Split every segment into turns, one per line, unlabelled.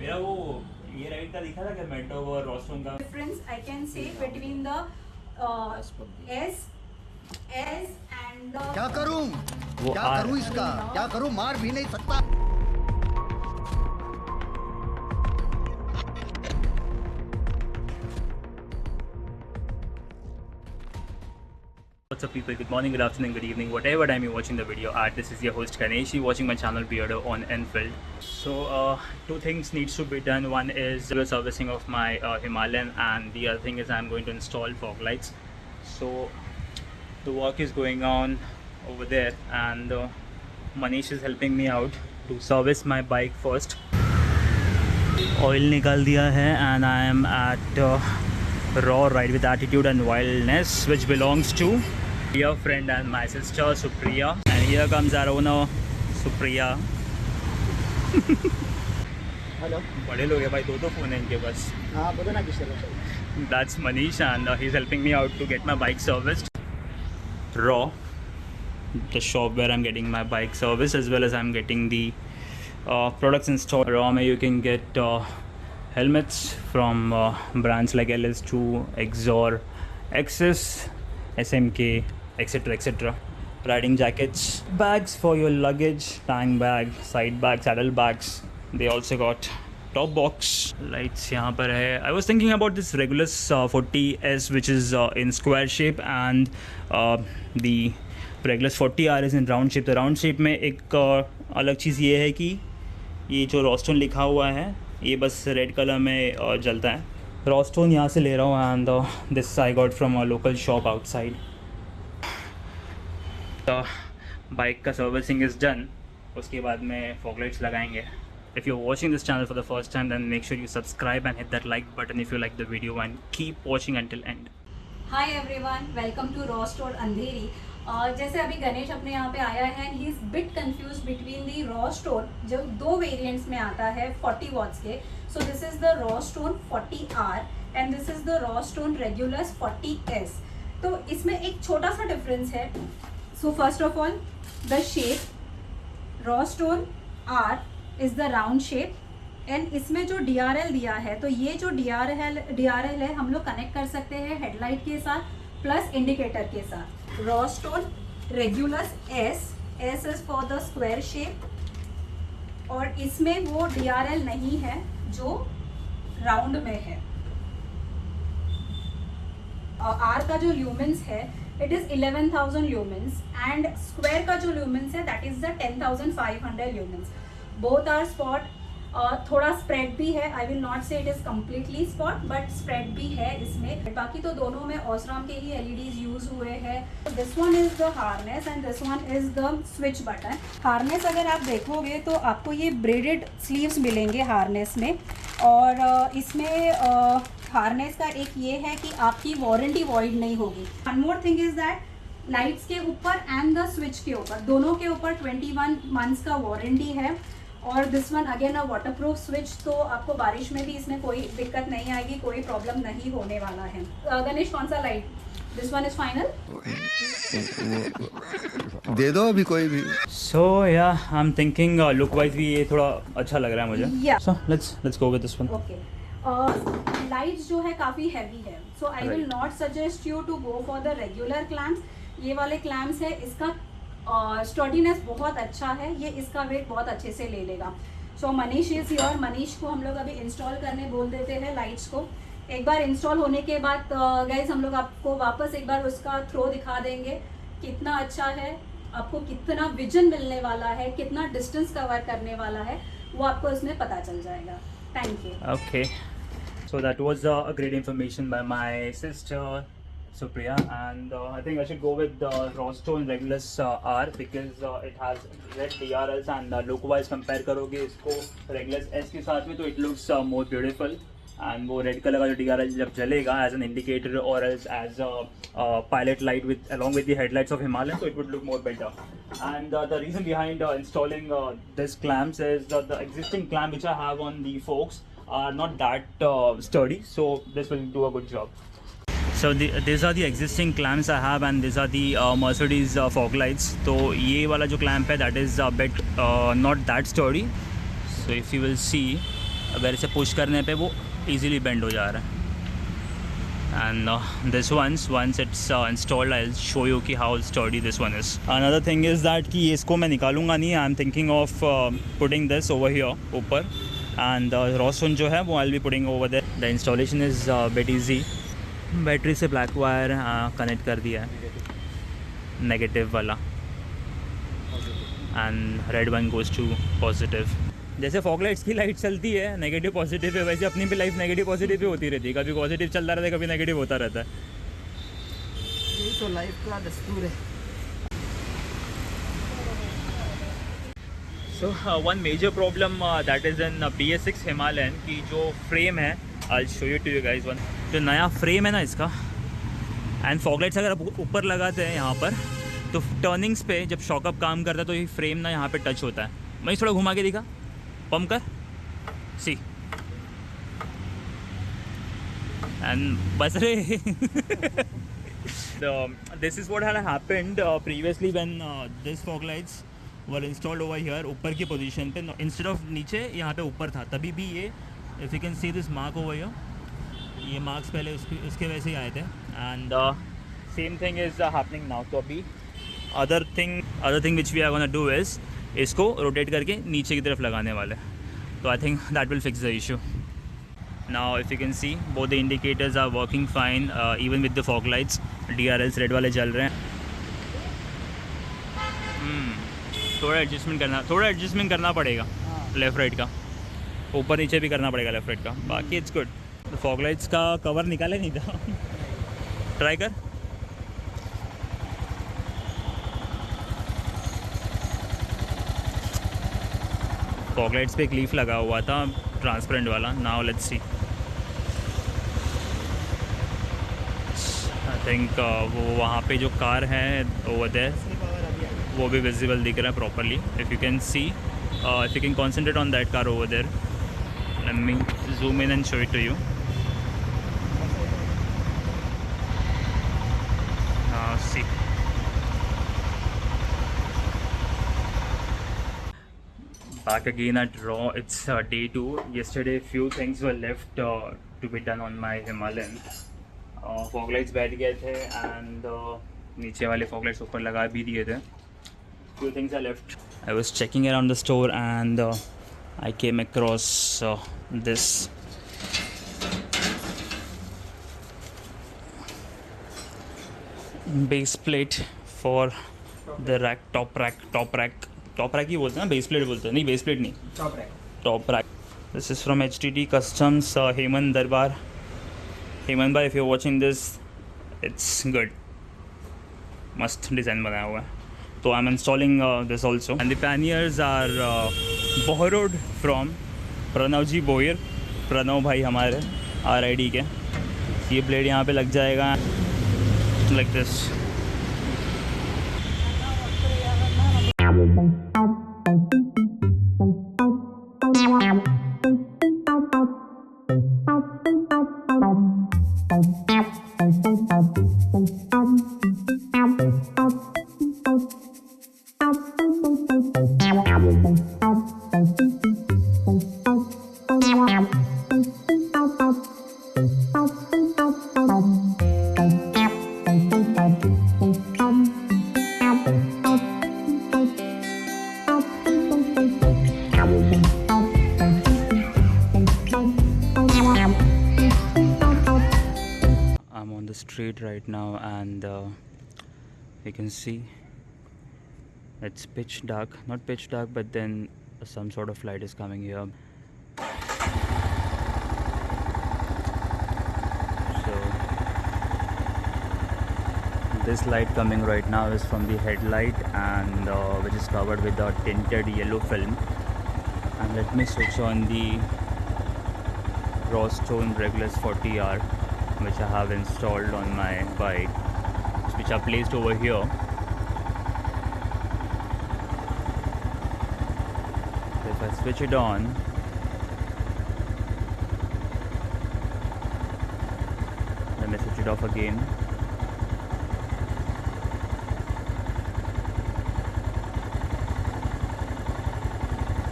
मेरा वो ये राइड का दिखा था क्या मेट्रो और रोस्टोन का
difference I can say between the S and the
क्या करूं
वो
क्या
आर
करूं इसका क्या करूं मार भी नहीं सकता
What's up people, good morning, good afternoon, good evening, whatever time you're watching the video at. This is your host Ganesh, you're watching my channel Beardo on Enfield. So two things needs to be done. One is the servicing of my Himalayan, and the other thing is I'm going to install fog lights. So the work is going on over there, and Manish is helping me out to service my bike first. Oil निकाल दिया है and I am at Raw Ride with Attitude and Wildness, which belongs to dear friend and my sister Supriya, and here comes our owner Supriya.
Hello
बड़े लोग हैं भाई, दो phone है इनके पास.
हाँ बोलो ना किस तरह
That's Manish, and he's helping me out to get my bike serviced. Raw, the shop where I'm getting my bike serviced, as well as I'm getting the products installed. Raw mein you can get helmets from brands like LS2, Exor, Axis, SMK, etc, etc. Riding jackets, bags for your luggage, tank bag, side bag, saddle bags. They also got top box lights यहाँ पर है. I was thinking about this Regulus 40S, which is in square shape, and the Regulus 40R is in round shape. तो round shape में एक अलग चीज़ ये है कि ये जो रोस्टोन लिखा हुआ है ये बस रेड कलर में जलता है. रोस्टोन यहाँ से ले रहा हूँ, and this I got from a local shop outside. Bike का सर्विसिंग इज़ डन, उसके बाद में फॉग लाइट्स लगाएंगे. If you're watching this channel for the first time, then make sure you subscribe and hit that like button if you like the video, and keep watching until end.
Hi everyone, welcome to Raw Store अंधेरी. जैसे अभी गणेश अपने यहाँ पे आया है, he is bit confuse between the raw stone जो दो variants में आता है 40 वॉट्स के. So this is the raw stone 40R and this is the raw stone rigorous 40S. तो इसमें एक छोटा सा डिफरेंस है. So first of all the shape raw stone R is the round shape, and इसमें जो DRL दिया है, तो ये जो DRL है हम लोग कनेक्ट कर सकते हैं हेडलाइट के साथ प्लस इंडिकेटर के साथ. Raw stone rigorous S is for the square shape, और इसमें वो DRL नहीं है जो राउंड में है. R का जो ल्यूमेंस है it is 11,000 lumens, and square का जो ल्यूमेंस है that is the 10,500 lumens. Both are spot. थोड़ा स्प्रेड भी है. I will not say it is completely spot, but spread भी है इसमें. बाकी तो दोनों में ओसराम के ही LEDs यूज हुए हैं. This one is the harness and this one is the switch button. Harness अगर आप देखोगे तो आपको ये ब्रेडेड स्लीव्स मिलेंगे हार्नेस में, और इसमें हार्नेस का एक ये है कि आपकी वारंटी वॉइड नहीं होगी. One more thing is that lights के ऊपर एंड द स्विच के ऊपर दोनों के ऊपर 21 मंथ्स का वारंटी है. और this one again a waterproof switch, तो आपको बारिश में भी इसमें कोई दिक्कत नहीं आएगी, कोई प्रॉब्लम नहीं होने वाला है. गणेश कौन सा light? This one is final.
दे दो अभी कोई भी.
So yeah, I'm thinking look wise भी ये थोड़ा अच्छा लग रहा है मुझे.
Yeah.
So let's go with this one.
Okay. Lights जो है काफ़ी हैवी है, so I will not suggest you to go for the regular clamps. ये वाले क्लैम्प्स है, इसका स्टर्डीनेस बहुत अच्छा है, ये इसका वेट बहुत अच्छे से ले लेगा. सो मनीष इज योर. मनीष को हम लोग अभी इंस्टॉल करने बोल देते हैं लाइट्स को. एक बार इंस्टॉल होने के बाद गाइज हम लोग आपको वापस एक बार उसका थ्रो दिखा देंगे कितना अच्छा है, आपको कितना विजन मिलने वाला है, कितना डिस्टेंस कवर करने वाला है, वो आपको इसमें पता चल जाएगा. Thank you.
Okay. So that was a great information by my sister Supriya, and I think I should go with the Rostone Regulus R because it has red DRLs, and look wise compare करोगे इसको Regulus S के साथ में तो it looks more beautiful. And वो red colour का जो DRL जब जलेगा एज एन इंडिकेटर और as pilot light with along with the headlights of Himalayan, so it would look more better. And the reason behind installing this clamps is the existing clamp which I have on the forks are not that sturdy, so this will do a good job. So these are the existing clamps I have, and these are the Mercedes fog lights. तो ये वाला जो clamp है that is a bit not that sturdy. So if you will see, अगर इसे push करने पे वो इजीली बेंड हो जा रहा है. And this once it's installed, I'll show you कि how sturdy this one is. Another thing is that कि इसको मैं निकालूंगा नहीं. I'm thinking of putting this over here ऊपर, and Rosson जो है वो I'll be putting over there. The installation is bit easy. Battery से ब्लैक वायर कनेक्ट कर दिया है, नेगेटिव वाला, and red one goes to positive. जैसे फॉग लाइट्स की लाइट चलती है नेगेटिव पॉजिटिव पे, वैसे अपनी भी लाइफ नेगेटिव पॉजिटिव पे होती रहती है. कभी पॉजिटिव चलता रहता है, कभी नेगेटिव होता रहता है.
यही तो लाइफ का दस्तूर है.
So one major problem that is in BS6 Himalayan की जो फ्रेम है. I show you to you guys one. जो नया फ्रेम है ना इसका, एंड फॉग लाइट्स अगर आप ऊपर लगाते हैं यहाँ पर, तो टर्निंग्स पे जब शॉकअप काम करता है तो ये फ्रेम ना यहाँ पे टच होता है. मैं थोड़ा घुमा के दिखा, पम्प कर, सी, एंड बस रे. This is what had happened previously when this fog lights were installed over here, ऊपर की पोजीशन पे, instead of नीचे यहाँ पे ऊपर था. तभी भी ये, if you can see this mark over here, ये मार्क्स पहले उसके वैसे ही आए थे. And same thing is happening now. तो अभी other thing which we are gonna do is इसको रोटेट करके नीचे की तरफ लगाने वाले. तो I think that will fix the issue. Now if you can see both the indicators are working fine, even with the fog lights. DRLs red वाले जल रहे हैं. थोड़ा एडजस्टमेंट करना पड़ेगा लेफ़्ट राइट का, ऊपर नीचे भी करना पड़ेगा लेफ़्ट राइट का. बाकी इट्स गुड. तो फॉग लाइट्स का कवर निकाला नहीं था. ट्राई कर. फॉग लाइट्स पे एक लीफ लगा हुआ था ट्रांसपेरेंट वाला. Now let's see. I think वो वहाँ पे जो कार है ओवर देयर, वो भी विजिबल दिख रहा है properly. If you can see, if you can concentrate on that car over there. Let me zoom in and show it to you. See. Back again at Raw. It's day 2. Yesterday few things were left to be done on my Himalayan. Fog lights बैठ गए थे, and नीचे वाले fog lights ऊपर लगा भी दिए थे. Few things are left. I was checking around the store and I came across this. Base plate for the rack, top rack ही बोलते हैं, बेस प्लेट बोलते हैं. नहीं, बेस प्लेट नहीं, top rack. This is from HTT Customs, Hemant Darbar. Hemant भाई, if you watching this, it's good, मस्त design बनाया हुआ है. तो I am installing this also. And the panniers are borrowed from Pranav ji Boyar. Pranav भाई हमारे RID के. ये ब्लेड यहाँ पे लग जाएगा like this. Street right now, and you can see it's pitch dark, not pitch dark, but then some sort of light is coming here. So this light coming right now is from the headlight, and which is covered with a tinted yellow film. And let me switch on the Rostone Regulus 40R, which I have installed on my bike, which are placed over here. So if I switch it on, let me switch it off again.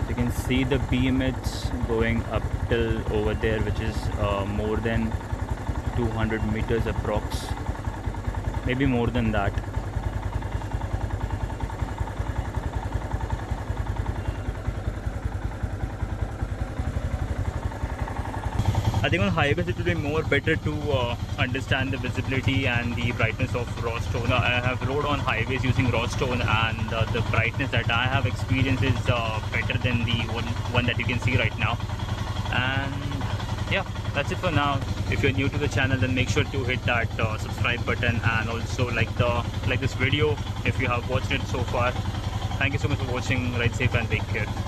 If you can see the beam it's going up till over there, which is more than 200 meters approx, maybe more than that. I think on highways it will be more better to understand the visibility and the brightness of raw stone. I have rode on highways using raw stone, and the brightness that I have experienced is better than the one that you can see right now. And yeah, that's it for now. If you're new to the channel, then make sure to hit that subscribe button, and also like this video if you have watched it so far. Thank you so much for watching. Ride safe and take care.